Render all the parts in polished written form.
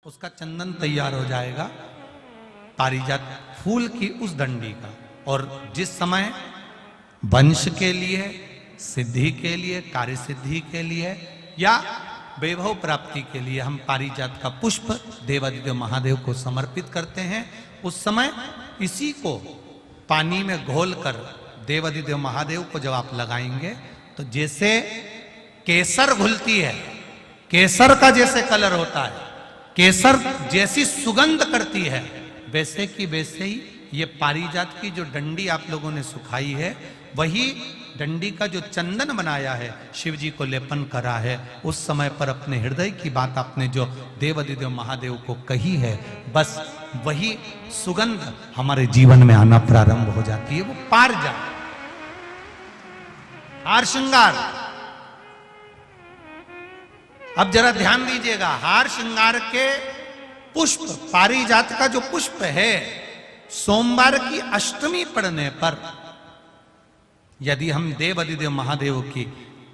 उसका चंदन तैयार हो जाएगा पारिजात फूल की उस डंडी का। और जिस समय वंश के लिए, सिद्धि के लिए, कार्य सिद्धि के लिए या वैभव प्राप्ति के लिए हम पारिजात का पुष्प देवादिदेव महादेव को समर्पित करते हैं, उस समय इसी को पानी में घोलकर देवादिदेव महादेव को जब आप लगाएंगे तो जैसे केसर घुलती है, केसर का जैसे कलर होता है, केसर जैसी सुगंध करती है, वैसे की वैसे ही ये पारिजात की जो डंडी आप लोगों ने सुखाई है, वही डंडी का जो चंदन बनाया है, शिव जी को लेपन करा है, उस समय पर अपने हृदय की बात आपने जो देवादिदेव महादेव को कही है, बस वही सुगंध हमारे जीवन में आना प्रारंभ हो जाती है। वो पारिजात हार श्रृंगार। अब जरा ध्यान दीजिएगा, हार श्रृंगार के पुष्प, पारिजात का जो पुष्प है, सोमवार की अष्टमी पड़ने पर यदि हम देवादिदेव महादेव की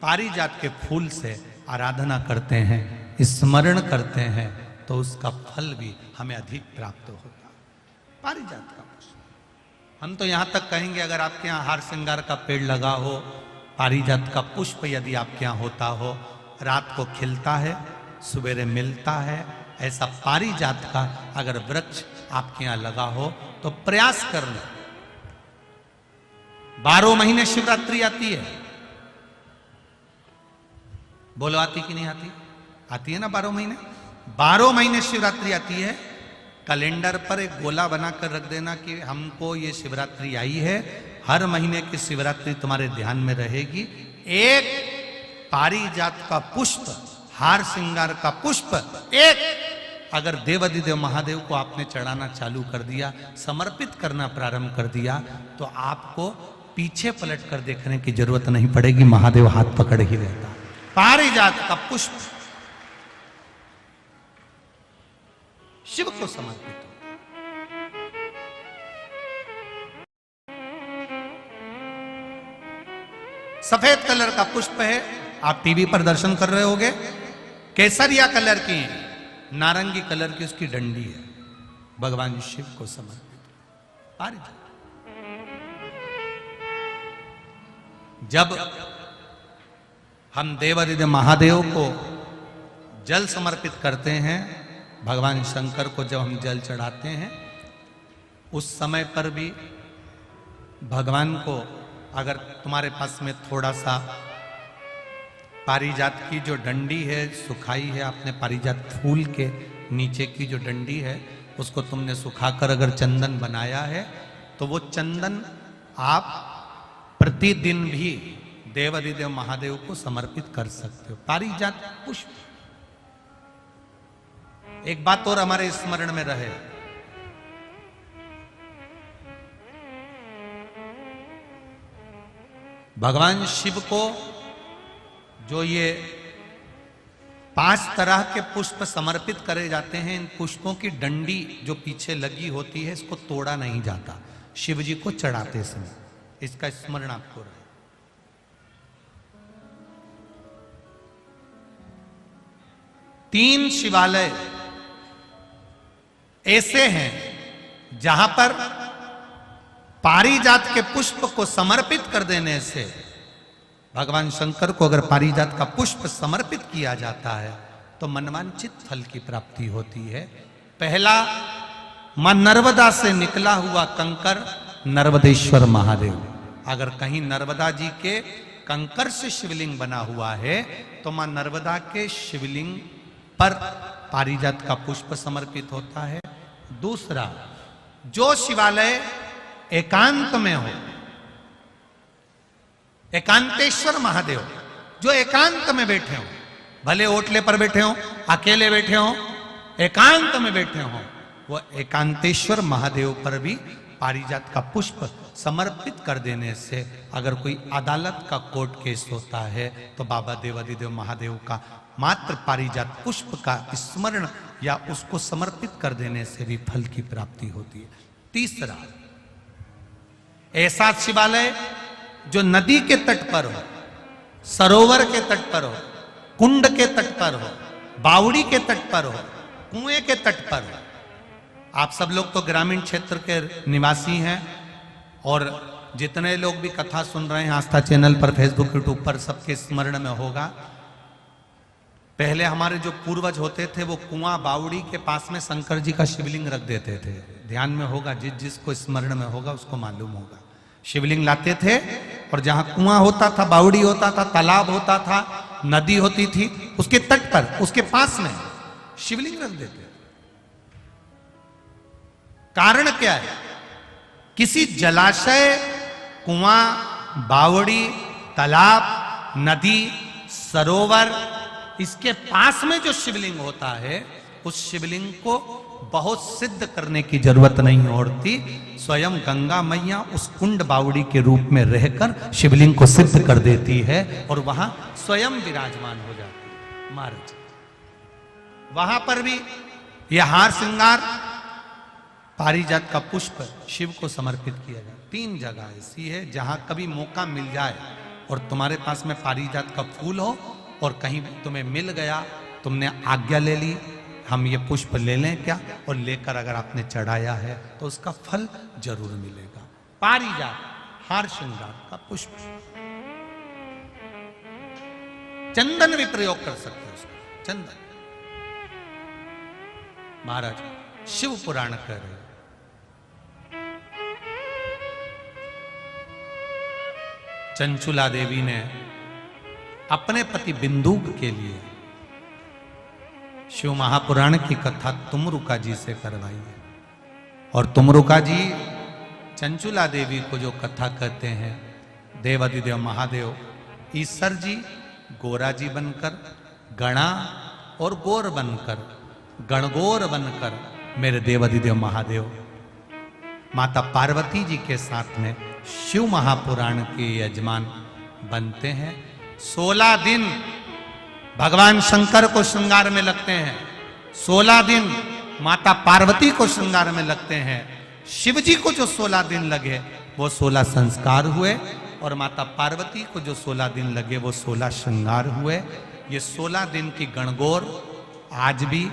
पारिजात के फूल से आराधना करते हैं, स्मरण करते हैं, तो उसका फल भी हमें अधिक प्राप्त होगा। पारिजात का पुष्प, हम तो यहां तक कहेंगे अगर आपके यहां हार श्रृंगार का पेड़ लगा हो, पारिजात का पुष्प यदि आपके यहां होता हो, रात को खिलता है, सवेरे मिलता है, ऐसा पारिजात का अगर वृक्ष आपके यहां लगा हो तो प्रयास करना। 12 महीने शिवरात्रि आती है, बोलो आती कि नहीं आती? आती है ना 12 महीने। 12 महीने शिवरात्रि आती है। कैलेंडर पर एक गोला बनाकर रख देना कि हमको ये शिवरात्रि आई है, हर महीने की शिवरात्रि तुम्हारे ध्यान में रहेगी। एक पारिजात का पुष्प, हार श्रृंगार का पुष्प, एक अगर देवादिदेव महादेव को आपने चढ़ाना चालू कर दिया, समर्पित करना प्रारंभ कर दिया, तो आपको पीछे पलट कर देखने की जरूरत नहीं पड़ेगी, महादेव हाथ पकड़ ही रहता। पारिजात का पुष्प शिव को समर्पित हो। सफेद कलर का पुष्प है, आप टीवी पर दर्शन कर रहे होंगे, केसरिया कलर की है, नारंगी कलर की उसकी डंडी है, भगवान शिव को समर्पित पारिजात। जब हम देवादिदेव महादेव को जल समर्पित करते हैं, भगवान शंकर को जब हम जल चढ़ाते हैं, उस समय पर भी भगवान को, अगर तुम्हारे पास में थोड़ा सा पारिजात की जो डंडी है सुखाई है, आपने पारिजात फूल के नीचे की जो डंडी है उसको तुमने सुखाकर अगर चंदन बनाया है, तो वो चंदन आप प्रतिदिन भी देवादिदेव महादेव को समर्पित कर सकते हो। पारिजात पुष्प। एक बात और हमारे स्मरण में रहे, भगवान शिव को जो ये 5 तरह के पुष्प समर्पित करे जाते हैं, इन पुष्पों की डंडी जो पीछे लगी होती है, इसको तोड़ा नहीं जाता शिव जी को चढ़ाते समय, इसका स्मरण आपको रहे। तीन शिवालय ऐसे हैं जहां पर पारिजात के पुष्प को समर्पित कर देने से, भगवान शंकर को अगर पारिजात का पुष्प समर्पित किया जाता है तो मनवांछित फल की प्राप्ति होती है। पहला, मां नर्मदा से निकला हुआ कंकर नर्मदेश्वर महादेव। अगर कहीं नर्मदा जी के कंकर से शिवलिंग बना हुआ है तो मां नर्मदा के शिवलिंग पर पारिजात का पुष्प समर्पित होता है। दूसरा, जो शिवालय एकांत में हो, एकांतेश्वर महादेव जो एकांत में बैठे हो, भले ओटले पर बैठे हो, अकेले बैठे हो, एकांत में बैठे हो, वो एकांतेश्वर महादेव पर भी पारिजात का पुष्प समर्पित कर देने से, अगर कोई अदालत का कोर्ट केस होता है तो बाबा देवादिदेव महादेव का मात्र पारिजात पुष्प का स्मरण या उसको समर्पित कर देने से भी फल की प्राप्ति होती है। तीसरा, ऐसा शिवालय जो नदी के तट पर हो, सरोवर के तट पर हो, कुंड के तट पर हो, बावड़ी के तट पर हो, कुएं के तट पर। आप सब लोग तो ग्रामीण क्षेत्र के निवासी हैं और जितने लोग भी कथा सुन रहे हैं आस्था चैनल पर, फेसबुक, यूट्यूब पर, सबके स्मरण में होगा। पहले हमारे जो पूर्वज होते थे वो कुआं बावड़ी के पास में शंकर जी का शिवलिंग रख देते थे। ध्यान में होगा, जिसको स्मरण में होगा उसको मालूम होगा। शिवलिंग लाते थे और जहां कुआं होता था, बावड़ी होता था, तालाब होता था, नदी होती थी, उसके तट पर, उसके पास में शिवलिंग रख देते। कारण क्या है? किसी जलाशय, कुआं, बावड़ी, तालाब, नदी, सरोवर, इसके पास में जो शिवलिंग होता है उस शिवलिंग को बहुत सिद्ध करने की जरूरत नहीं होती। स्वयं गंगा मैया उस कुंड बावड़ी के रूप में रहकर शिवलिंग को सिद्ध कर देती है और वहां स्वयं विराजमान हो जाती है महाराज। वहां पर भी यह हार श्रृंगार, पारिजात का पुष्प शिव को समर्पित किया जाए। 3 जगह ऐसी है जहां कभी मौका मिल जाए और तुम्हारे पास में पारिजात का फूल हो और कहीं तुम्हें मिल गया, तुमने आज्ञा ले ली, हम ये पुष्प ले लें क्या, और लेकर अगर आपने चढ़ाया है तो उसका फल जरूर मिलेगा। पारिजात, हार श्रृंगार का पुष्प। चंदन भी प्रयोग कर सकते हो उसका, चंदन। महाराज शिव पुराण कह रहे, चंचुला देवी ने अपने पति बिंदुक के लिए शिव महापुराण की कथा तुमरुका जी से करवाई है। और तुमरुका जी चंचुला देवी को जो कथा कहते हैं, देवादिदेव महादेव ईश्वर जी गोरा जी बनकर, गणा और गोर बनकर, गणगोर बनकर मेरे देवादिदेव महादेव माता पार्वती जी के साथ में शिव महापुराण के यजमान बनते हैं। 16 दिन भगवान शंकर को श्रृंगार में लगते हैं, 16 दिन माता पार्वती को श्रृंगार में लगते हैं। शिव जी को जो 16 दिन लगे वो 16 संस्कार हुए और माता पार्वती को जो 16 दिन लगे वो 16 श्रृंगार हुए। ये 16 दिन की गणगौर आज भी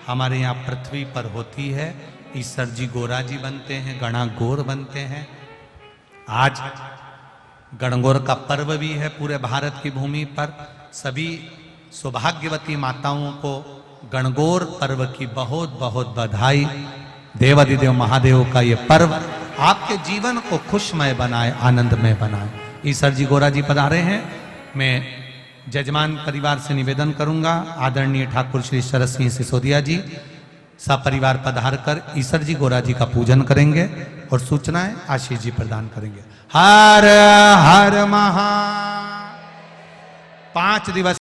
हमारे यहाँ पृथ्वी पर होती है। ईश्वर जी गोरा जी बनते हैं, गणा गोर बनते हैं। आज गणगौर का पर्व भी है पूरे भारत की भूमि पर। सभी सौभाग्यवती माताओं को गणगौर पर्व की बहुत बहुत बधाई। देवादिदेव महादेव का ये पर्व आपके जीवन को खुशमय बनाए, आनंदमय बनाए। ईश्वर जी गोरा जी पधारे हैं। मैं जजमान परिवार से निवेदन करूंगा, आदरणीय ठाकुर श्री शरद सिंह सिसोदिया जी सपरिवार पधार कर ईश्वर जी गोरा जी का पूजन करेंगे और सूचनाएं आशीष जी प्रदान करेंगे। हर हर महा 5 दिवस